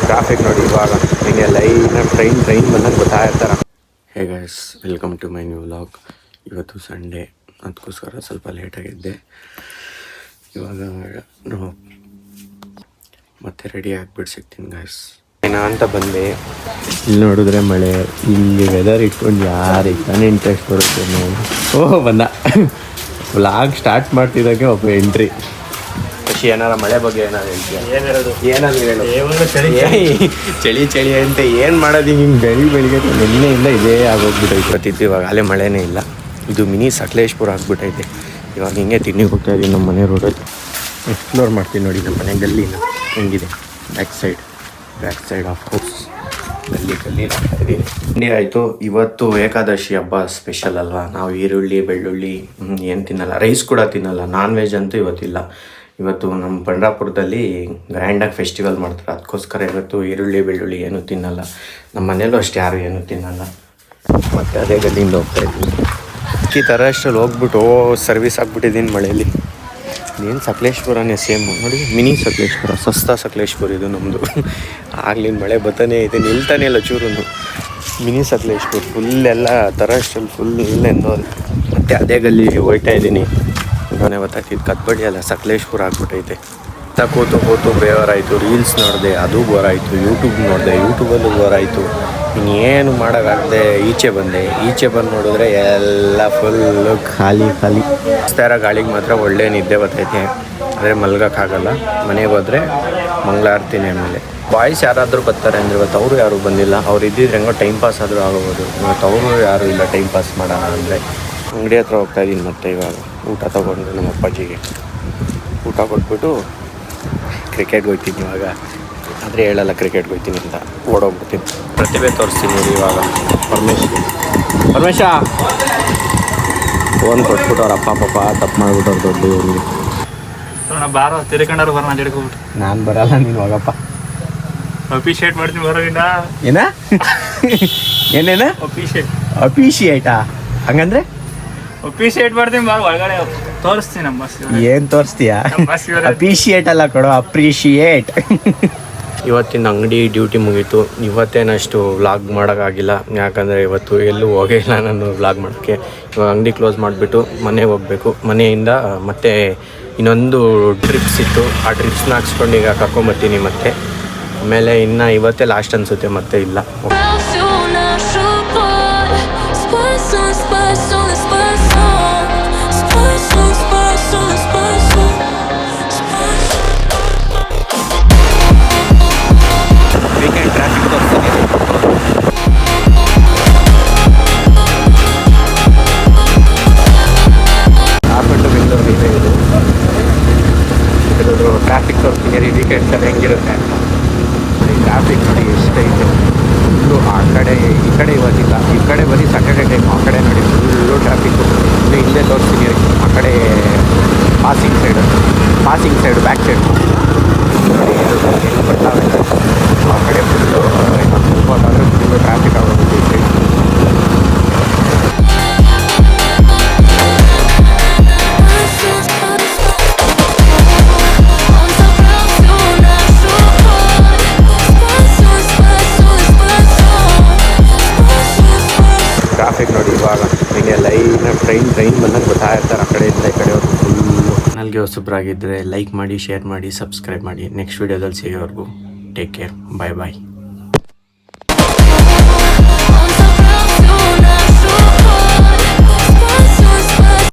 Traffic ನೋಡಿ ಇವಾಗ ಹಿಂಗೆ ಲೈನಾಗಿ ಟ್ರೈನ್ ಬಂದಂಗೆ ಗೊತ್ತಾ ಇರ್ತಾರೆ. Hey guys, welcome to my new vlog. ಇವತ್ತು ಸಂಡೇ, ಅದಕ್ಕೋಸ್ಕರ ಸ್ವಲ್ಪ ಲೇಟಾಗಿದ್ದೆ. ಇವಾಗ ನಾವು ಮತ್ತೆ ರೆಡಿ ಆಗಿಬಿಟ್ಟು ಸಿಗ್ತೀನಿ ಗೈಸ್. ಏನೋ ಅಂತ ಬಂದೆ, ಇಲ್ಲಿ ನೋಡಿದ್ರೆ ಮಳೆ, ಇಲ್ಲಿ ವೆದರ್ ಇಟ್ಕೊಂಡು ಯಾರಿಗೆ ತಾನೇ ಇಂಟ್ರೆಸ್ಟ್ ಬರುತ್ತೆ ನೋಡಿ. ಬಂದ ವ್ಲಾಗ್ ಸ್ಟಾರ್ಟ್ ಮಾಡ್ತಿದ್ದಾಗೆ ಒಬ್ಬ ಎಂಟ್ರಿ. ಖುಷಿ, ಏನಾರ ಮಳೆ ಬಗ್ಗೆ ಏನಾದ್ರು ಹೇಳ್ತೀಯ? ಏನಾದ್ರು ಹೇಳು. ಚಳಿ ಅಂತ ಏನು ಮಾಡೋದು, ಹಿಂಗೆ ಬೆಳಿಗ್ಗೆ ನಿನ್ನೆಯಿಂದ ಇದೇ ಆಗೋಗ್ಬಿಟ್ಟೈತೆ. ಬರ್ತಿತ್ತು ಇವಾಗ ಅಲ್ಲೇ ಮಳೆನೇ ಇಲ್ಲ. ಇದು ಮಿನಿ ಸಕಲೇಶ್ಪುರ ಆಗ್ಬಿಟ್ಟೈತೆ. ಇವಾಗ ಹಿಂಗೆ ತಿನ್ನಿಗೆ ಹೋಗ್ತಾ ಇದ್ದೀವಿ ನಮ್ಮ ಮನೆ ರೋಡಲ್ಲಿ. ಎಕ್ಸ್ಪ್ಲೋರ್ ಮಾಡ್ತೀನಿ ನೋಡಿ ನಮ್ಮ ಮನೆ ಗಲ್ಲಿನ ಹೆಂಗಿದೆ. ಬ್ಯಾಕ್ ಸೈಡ್ ಆಫ್ ಕೋರ್ಸ್ ಗಲ್ಲಿ ಆಯಿತು. ಇವತ್ತು ಏಕಾದಶಿ ಹಬ್ಬ ಸ್ಪೆಷಲ್ ಅಲ್ವಾ. ನಾವು ಈರುಳ್ಳಿ ಬೆಳ್ಳುಳ್ಳಿ ಏನು ತಿನ್ನಲ್ಲ, ರೈಸ್ ಕೂಡ ತಿನ್ನಲ್ಲ, ನಾನ್ ವೆಜ್ ಅಂತೂ ಇವತ್ತಿಲ್ಲ. ಇವತ್ತು ನಮ್ಮ ಪಂಡ್ರಾಪುರದಲ್ಲಿ ಗ್ರ್ಯಾಂಡಾಗಿ ಫೆಸ್ಟಿವಲ್ ಮಾಡ್ತಾರೆ, ಅದಕ್ಕೋಸ್ಕರ ಇವತ್ತು ಈರುಳ್ಳಿ ಬೆಳ್ಳುಳ್ಳಿ ಏನೂ ತಿನ್ನಲ್ಲ. ನಮ್ಮ ಮನೇಲೂ ಅಷ್ಟು ಯಾರು ಏನೂ ತಿನ್ನಲ್ಲ. ಮತ್ತು ಅದೇ ಗಲ್ಲಿಂದ ಹೋಗ್ತಾಯಿದ್ದೀನಿ. ಈ ಥರ ಅಷ್ಟರಲ್ಲಿ ಹೋಗ್ಬಿಟ್ಟು ಸರ್ವಿಸ್ ಆಗಿಬಿಟ್ಟಿದ್ದೀನಿ ಮಳೆಯಲ್ಲಿ. ಏನು ಸಕಲೇಶ್ಪುರನೇ ಸೇಮ್ ನೋಡಿ, ಮಿನಿ ಸಕಲೇಶ್ಪುರ, ಸಸ್ತಾ ಸಕಲೇಶ್ಪುರ ಇದು ನಮ್ಮದು. ಆಗ್ಲಿನ ಮಳೆ ಬರ್ತಾನೆ ಇದೆ, ನಿಲ್ತಾನೆ ಇಲ್ಲ ಚೂರು. ಮಿನಿ ಸಕಲೇಶ್ಪುರ ಫುಲ್ಲೆಲ್ಲ ಥರ ಅಷ್ಟರಲ್ಲಿ ಫುಲ್ ನೆಂದೋದು. ಮತ್ತು ಅದೇ ಗಲ್ಲಿ ಹೋಗ್ತಾ ಇದ್ದೀನಿ. ನಾನೇ ಗೊತ್ತಾಗ್ತಿದ್ದು ಕತ್ಬಡಿ ಅಲ್ಲ, ಸಕಲೇಶ್ಪುರ ಆಗ್ಬಿಟ್ಟೈತೆ. ಕೂತು ಬೇವರಾಯಿತು. ರೀಲ್ಸ್ ನೋಡಿದೆ, ಅದು ಬೋರಾಯಿತು. ಯೂಟ್ಯೂಬ್ ನೋಡಿದೆ, ಯೂಟ್ಯೂಬಲ್ಲೂ ಬೋರಾಯಿತು. ಇನ್ನೇನು ಮಾಡೋಕ್ಕಾಗದೆ ಈಚೆ ಬಂದು ನೋಡಿದ್ರೆ ಎಲ್ಲ ಫುಲ್ಲು ಖಾಲಿ. ಇರೋ ಗಾಳಿಗೆ ಮಾತ್ರ ಒಳ್ಳೆ ನಿದ್ದೆ ಬರ್ತೈತೆ, ಆದರೆ ಮಲ್ಗೋಕ್ಕಾಗಲ್ಲ. ಮನೆಗೆ ಹೋದರೆ ಮಂಗಳಾರತಿನೇ. ಆಮೇಲೆ ಬಾಯ್ಸ್ ಯಾರಾದರೂ ಬರ್ತಾರೆ ಅಂದರೆ ಇವತ್ತು ಅವರು ಯಾರೂ ಬಂದಿಲ್ಲ. ಅವ್ರು ಇದ್ದಿದ್ರೆ ಹೆಂಗೋ ಟೈಮ್ ಪಾಸ್ ಆದರೂ ಆಗೋಬೋದು. ಇವತ್ತು ಅವರು ಯಾರೂ ಇಲ್ಲ ಟೈಮ್ ಪಾಸ್ ಮಾಡೋಣ ಅಂದರೆ. ಅಂಗಡಿ ಹತ್ರ ಹೋಗ್ತಾಯಿದ್ದೀನಿ. ಮತ್ತು ಇವಾಗ ಊಟ ತೊಗೊಂಡು ನಮ್ಮ ಅಪ್ಪಾಜಿಗೆ ಊಟ ಕೊಟ್ಬಿಟ್ಟು ಕ್ರಿಕೆಟ್ಗೆ ಹೋಗ್ತೀನಿ ಇವಾಗ. ಆದರೆ ಹೇಳಲ್ಲ ಕ್ರಿಕೆಟ್ಗೆ ಹೋಗ್ತೀನಿ ಅಂತ, ಓಡೋಗ್ಬಿಡ್ತೀನಿ. ಪ್ರತಿಭೆ ತೋರಿಸ್ತೀನಿ ನೋಡಿ ಇವಾಗ. ಪರಮೇಶ ಫೋನ್ ಕೊಟ್ಬಿಟ್ಟು ಅವ್ರ ಅಪ್ಪ ತಪ್ಪು ಮಾಡಿಬಿಟ್ಟವ್ರು ದೊಡ್ಡ ಇವ್ರಿಗೆ. ನಾನು ಬರಲ್ಲ, ನೀನು ಹೋಗಪ್ಪ. ಅಪ್ರಿಷಿಯೇಟ್ ಮಾಡ್ತೀನಿ ಹೊರಗಿಂದ. ಏನೇನ ಅಪ್ರಿಷಿಯೇಟಾ? ಹಂಗಂದ್ರೆ ಅಪ್ರಿಷಿಯೇಟ್ ಮಾಡ್ತೀನಿ, ಒಳಗಡೆ ತೋರಿಸ್ತೀನಿ. ನಮ್ಮ ಬಸ್ ಏನು ತೋರಿಸ್ತೀಯಾ? ಅಪ್ರಿಷಿಯೇಟ್ ಅಲ್ಲ ಕೊಡೋ, ಅಪ್ರಿಷಿಯೇಟ್. ಇವತ್ತಿನ ಅಂಗಡಿ ಡ್ಯೂಟಿ ಮುಗೀತು. ಇವತ್ತೇನಷ್ಟು ವ್ಲಾಗ್ ಮಾಡೋಕ್ಕಾಗಿಲ್ಲ, ಯಾಕಂದರೆ ಇವತ್ತು ಎಲ್ಲೂ ಹೋಗಿಲ್ಲ ನಾನು ವ್ಲಾಗ್ ಮಾಡೋಕ್ಕೆ. ಇವಾಗ ಅಂಗಡಿ ಕ್ಲೋಸ್ ಮಾಡಿಬಿಟ್ಟು ಮನೆಗೆ ಹೋಗಬೇಕು. ಮನೆಯಿಂದ ಮತ್ತೆ ಇನ್ನೊಂದು ಟ್ರಿಪ್ಸ್ ಇತ್ತು, ಆ ಟ್ರಿಪ್ಸ್ನ ಹಾಕ್ಸ್ಕೊಂಡು ಈಗ ಕರ್ಕೊಂಬರ್ತೀನಿ. ಮತ್ತೆ ಆಮೇಲೆ ಇನ್ನು ಇವತ್ತೇ ಲಾಸ್ಟ್ ಅನಿಸುತ್ತೆ, ಮತ್ತೆ ಇಲ್ಲ. ವೀಕೆಂಡ್ ಟ್ರಾಫಿಕ್ ತೋರಿಸ್ತೀನಿ. ಹಾಕೊಂಡು ಬೆಂಗಳೂರು ಹೈವೇ ಇದು. ಇದ್ರದ್ದು ಟ್ರಾಫಿಕ್ ತೋರಿಸ್ತೀನಿ ವೀಕೆಂಡ್ಸಲ್ಲಿ ಹೆಂಗಿರುತ್ತೆ ಅಂತ. ಈ ಟ್ರಾಫಿಕ್ ನೋಡಿ ಎಷ್ಟೈತೆ ಫುಲ್ಲು. ಆ ಕಡೆ ಈ ಕಡೆ ಇವತ್ತಿಲ್ಲ, ಈ ಕಡೆ ಬರೀ ಸ್ಯಾಟರ್ಡೆ ಟೈಮ್. ಆ ಕಡೆ ನೋಡಿ ಫುಲ್ಲು ಟ್ರಾಫಿಕ್ಕು. ಹಿಂದೆ ತೋರಿಸ್ತೀನಿ ಆ ಕಡೆ ಪಾಸಿಂಗ್ ಸೈಡು ಬ್ಯಾಕ್ ಸೈಡ್ ಏನು ಬರ್ತಾವೆ. ಆ ಕಡೆ ಫುಲ್ಲು ಹೋದಾದರೆ ಫುಲ್ಲು ಟ್ರಾಫಿಕ್ ಆಗೋಗುತ್ತೆ ಈ ಸೈಡ್. ಟ್ರಾಫಿಕ್ ನೋಡಿ ಇವಾಗ ಹಿಂಗೆ ಲೈನಾಗಿ ಟ್ರೈನ್ ಬಂದಂಗೆ ಗೊತ್ತಾ ಇರ್ತಾರೆ ಆ ಕಡೆಯಿಂದ ಈ ಕಡೆ ಫುಲ್ಲು. ಚಾನಲ್ಗೆ ಹೊಸಬ್ರಾಗಿದ್ದರೆ ಲೈಕ್ ಮಾಡಿ, ಶೇರ್ ಮಾಡಿ, ಸಬ್ಸ್ಕ್ರೈಬ್ ಮಾಡಿ. ನೆಕ್ಸ್ಟ್ ವೀಡಿಯೋದಲ್ಲಿ ಸಿಗೋವರೆಗೂ ಟೇಕ್ ಕೇರ್, ಬಾಯ್.